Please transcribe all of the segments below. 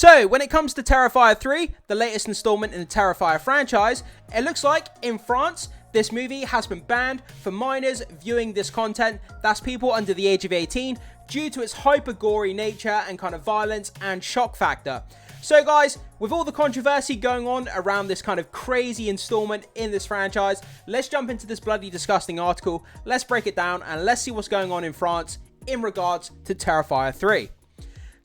So, when it comes to Terrifier 3, the latest installment in the Terrifier franchise, it looks like in France, this movie has been banned for minors viewing this content, that's people under the age of 18, due to its hyper gory nature and kind of violence and shock factor. So guys, with all the controversy going on around this kind of crazy installment in this franchise, let's jump into this bloody disgusting article, let's break it down, and let's see what's going on in France in regards to Terrifier 3.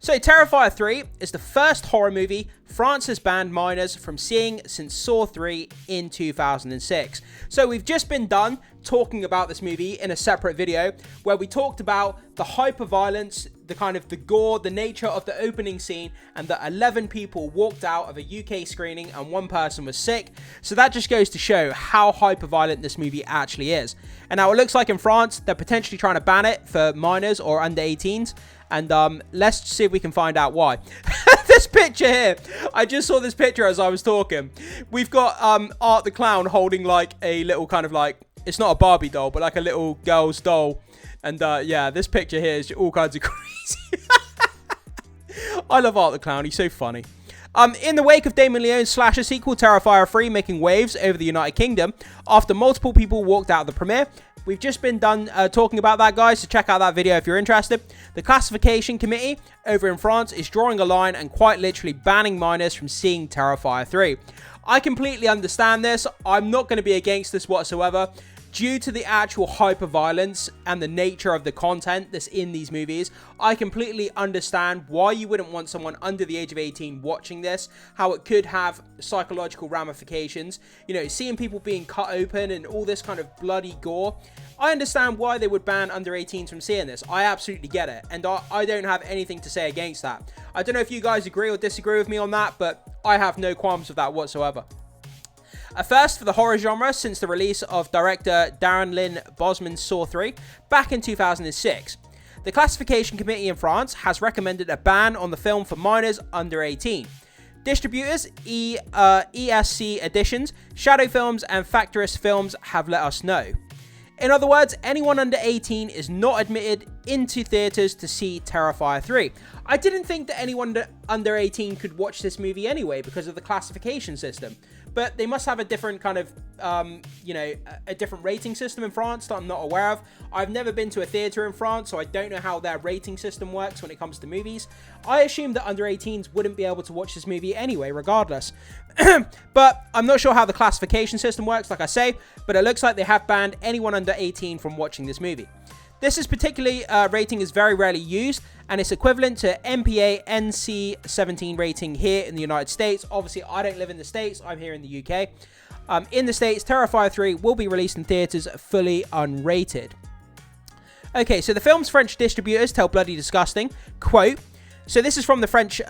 So Terrifier 3 is the first horror movie France has banned minors from seeing since Saw 3 in 2006. So we've just been done talking about this movie in a separate video where we talked about the hyper-violence, the gore, the nature of the opening scene, and that 11 people walked out of a UK screening and one person was sick. So that just goes to show how hyper-violent this movie actually is. And now it looks like in France, they're potentially trying to ban it for minors or under 18s. And let's see if we can find out why. This picture here, I just saw this picture as I was talking. We've got Art the Clown holding like a little kind of like, it's not a Barbie doll, but like a little girl's doll. And yeah, this picture here is all kinds of crazy. I love Art the Clown, he's so funny. In the wake of Damon Leone's slasher sequel, Terrifier 3 making waves over the United Kingdom, after multiple people walked out of the premiere, we've just been done talking about that, guys, so check out that video if you're interested. The classification committee over in France is drawing a line and quite literally banning minors from seeing Terrifier 3. I completely understand this. I'm not going to be against this whatsoever. Due to the actual hyper-violence and the nature of the content that's in these movies, I completely understand why you wouldn't want someone under the age of 18 watching this, how it could have psychological ramifications, you know, seeing people being cut open and all this kind of bloody gore. I understand why they would ban under 18s from seeing this. I absolutely get it, and I don't have anything to say against that. I don't know if you guys agree or disagree with me on that, but I have no qualms with that whatsoever. A first for the horror genre since the release of director Darren Lynn Bosman's Saw 3 back in 2006. The classification committee in France has recommended a ban on the film for minors under 18. Distributors, ESC Editions, Shadow Films and Factorist Films have let us know. In other words, anyone under 18 is not admitted into theatres to see Terrifier 3. I didn't think that anyone under 18 could watch this movie anyway because of the classification system. But they must have a different kind of, a different rating system in France that I'm not aware of. I've never been to a theatre in France, so I don't know how their rating system works when it comes to movies. I assume that under 18s wouldn't be able to watch this movie anyway, regardless. But I'm not sure how the classification system works, like I say, but it looks like they have banned anyone under 18 from watching this movie. This is particularly rating is very rarely used, and it's equivalent to MPA NC-17 rating here in the United States. Obviously, I don't live in the States, I'm here in the UK. In the States, Terrifier 3 will be released in theatres fully unrated. Okay, so the film's French distributors tell Bloody Disgusting, quote, so this is from the French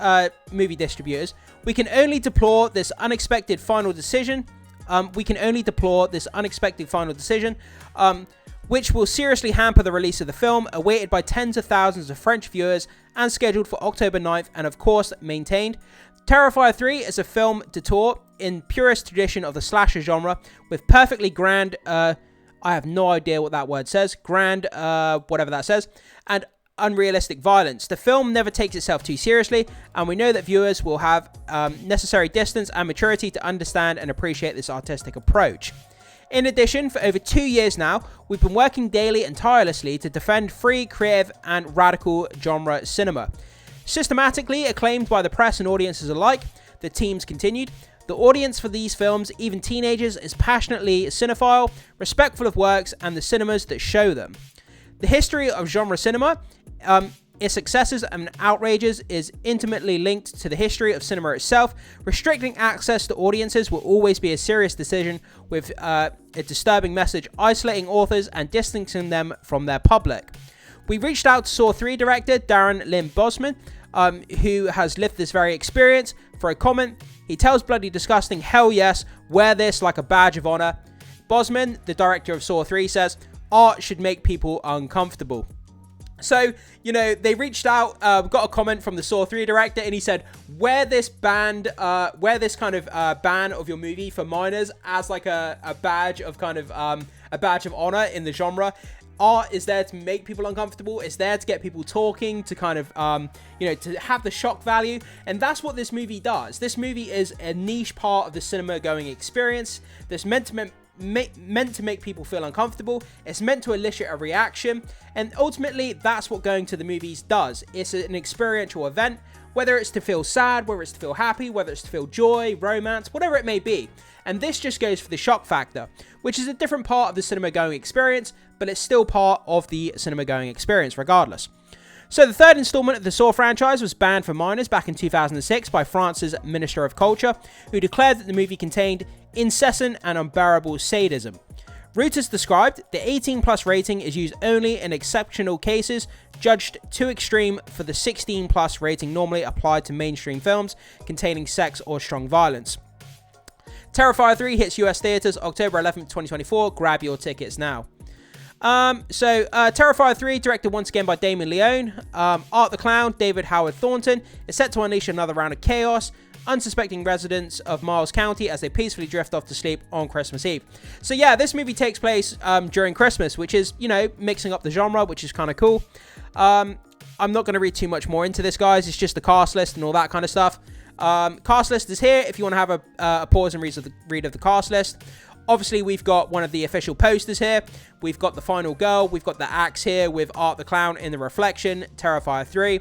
movie distributors, we can only deplore this unexpected final decision, which will seriously hamper the release of the film, awaited by tens of thousands of French viewers and scheduled for October 9th and of course maintained. Terrifier 3 is a film detour in purest tradition of the slasher genre with perfectly grand, I have no idea what that word says, whatever that says, and unrealistic violence. The film never takes itself too seriously, and we know that viewers will have necessary distance and maturity to understand and appreciate this artistic approach. In addition, for over 2 years now, we've been working daily and tirelessly to defend free, creative, and radical genre cinema. Systematically acclaimed by the press and audiences alike, the teams continued. The audience for these films, even teenagers, is passionately cinephile, respectful of works and the cinemas that show them. The history of genre cinema, its successes and outrages is intimately linked to the history of cinema itself. Restricting access to audiences will always be a serious decision with a disturbing message, isolating authors and distancing them from their public. We reached out to Saw 3 director Darren Lynn Bosman, who has lived this very experience, for a comment. He tells Bloody Disgusting, hell yes, wear this like a badge of honor. Bosman, the director of Saw 3, says, art should make people uncomfortable. So, you know, they reached out, got a comment from the Saw 3 director, and he said, wear this kind of ban of your movie for minors as like a badge of honor in the genre. art is there to make people uncomfortable. It's there to get people talking, to kind of, to have the shock value. And that's what this movie does. This movie is a niche part of the cinema going experience that's meant to make people feel uncomfortable. It's meant to elicit a reaction. And ultimately, that's what going to the movies does. It's an experiential event, whether it's to feel sad, whether it's to feel happy, whether it's to feel joy, romance, whatever it may be. And this just goes for the shock factor, which is a different part of the cinema going experience, but it's still part of the cinema going experience regardless. So the third installment of the Saw franchise was banned for minors back in 2006 by France's Minister of Culture, who declared that the movie contained incessant and unbearable sadism. Reuters described the 18+ rating is used only in exceptional cases, judged too extreme for the 16+ rating normally applied to mainstream films containing sex or strong violence. Terrifier 3 hits US theaters October 11th, 2024. Grab your tickets now. Terrifier 3, directed once again by Damien Leone. Art the Clown, David Howard Thornton, is set to unleash another round of chaos, unsuspecting residents of Miles County as they peacefully drift off to sleep on Christmas Eve. So yeah, this movie takes place during Christmas, which is, mixing up the genre, which is kind of cool. I'm not going to read too much more into this, guys. It's just the cast list and all that kind of stuff. Cast list is here if you want to have a pause and read of the cast list. Obviously, we've got one of the official posters here. We've got the final girl. We've got the axe here with Art the Clown in the reflection. Terrifier 3.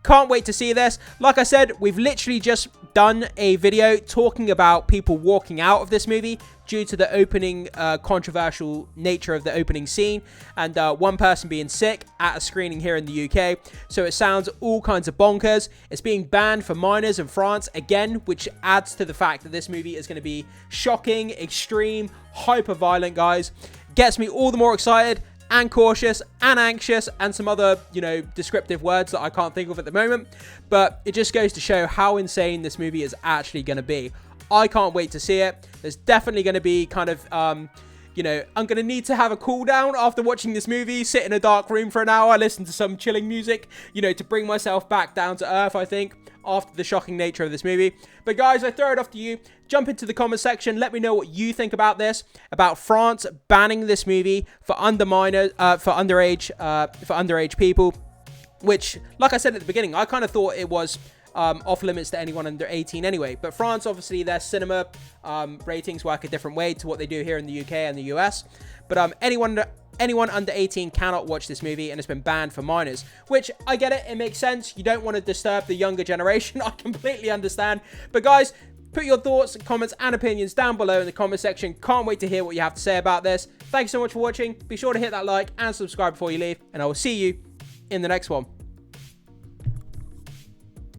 Can't wait to see this. Like I said, we've literally just done a video talking about people walking out of this movie due to the opening controversial nature of the opening scene, and one person being sick at a screening here in the UK. So it sounds all kinds of bonkers. It's being banned for minors in France again, which adds to the fact that this movie is going to be shocking, extreme, hyper violent, guys. Gets me all the more excited and cautious and anxious and some other, descriptive words that I can't think of at the moment. But it just goes to show how insane this movie is actually going to be. I can't wait to see it. There's definitely going to be kind of, I'm going to need to have a cool down after watching this movie, sit in a dark room for an hour, listen to some chilling music, to bring myself back down to earth, I think, after the shocking nature of this movie. But guys, I throw it off to you. Jump into the comment section. Let me know what you think about this, about France banning this movie for underage people, which, like I said at the beginning, I kind of thought it was off limits to anyone under 18 anyway. But France, obviously, their cinema ratings work a different way to what they do here in the UK and the US. But anyone under 18 cannot watch this movie, and it's been banned for minors, which I get it. It makes sense. You don't want to disturb the younger generation. I completely understand. But guys, put your thoughts, comments, and opinions down below in the comment section. Can't wait to hear what you have to say about this. Thanks so much for watching. Be sure to hit that like and subscribe before you leave, and I will see you in the next one.